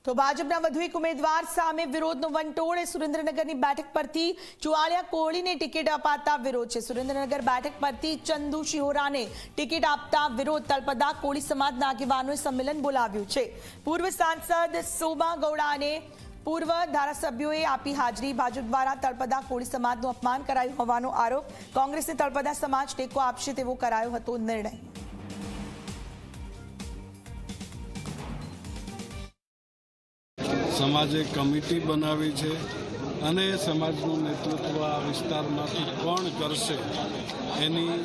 તો ભાજપના વધુ એક ઉમેદવાર સામે વિરોધનો વંટોળ. સુરેન્દ્રનગરની બેઠક પરથી ચુવાડિયા કોળીને ટિકિટ અપાતા વિરોધ છે. સુરેન્દ્રનગર બેઠક પરથી ચંદુ શિહોરાને ટિકિટ આપતા વિરોધ. તળપદા કોળી સમાજના આગેવાનોએ સંમેલન બોલાવ્યું છે. પૂર્વ સાંસદ સોમા ગૌડા અને પૂર્વ ધારાસભ્યોએ આપી હાજરી. ભાજપ દ્વારા તળપદા કોળી સમાજનું અપમાન કરાયું હોવાનો આરોપ. કોંગ્રેસને તળપદા સમાજ ટેકો આપશે તેવો કરાયો હતો નિર્ણય. સમાજે કમિટી બનાવી છે અને સમાજનું નેતૃત્વ આ વિસ્તારમાંથી કોણ કરશે એની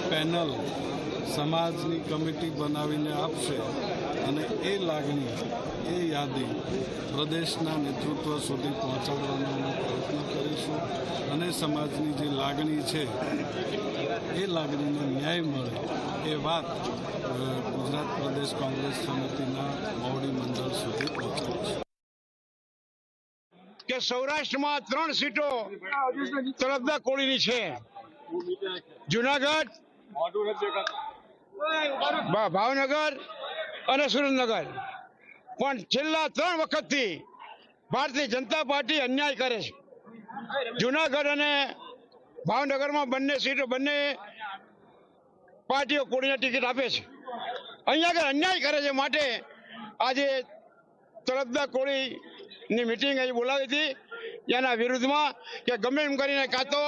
પેનલ સમાજની કમિટી બનાવીને આપશે અને એ લાગણી એ યાદી પ્રદેશના નેતૃત્વ સુધી પહોંચાડવાનો અમે પ્રયત્ન કરીશું અને સમાજની જે લાગણી છે એ લાગણીને ન્યાય મળે એ વાત ગુજરાત પ્રદેશ કોંગ્રેસ સમિતિના મોવડી મંડળ સુધી પહોંચાડીશું. કે સૌરાષ્ટ્રમાં 3 સીટો તળપદા કોળીની છે. જુનાગઢ, ભાવનગર અને સુરેન્દ્રનગર. પણ છેલ્લા 3 વખતથી ભારતીય જનતા પાર્ટી અન્યાય કરે છે. જુનાગઢ અને ભાવનગરમાં બંને પાર્ટીઓ કોળીને ટિકિટ આપે છે. અહીંયા અન્યાય કરે છે. માટે આજે તળપદા કોળીની મિટિંગ અહીં બોલાવી હતી. એના વિરુદ્ધમાં કે ગમે એમ કરીને કાં તો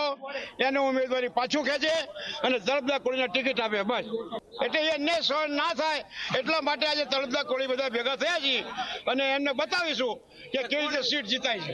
એને ઉમેદવારી પાછું ખેંચે અને તળપદા કોળીને ટિકિટ આપે, બસ. એટલે એ અન્યાય સહન ના થાય એટલા માટે આજે તળપદા કોળી બધા ભેગા થયા છીએ અને એમને બતાવીશું કે કેવી રીતે સીટ જીતાય છે.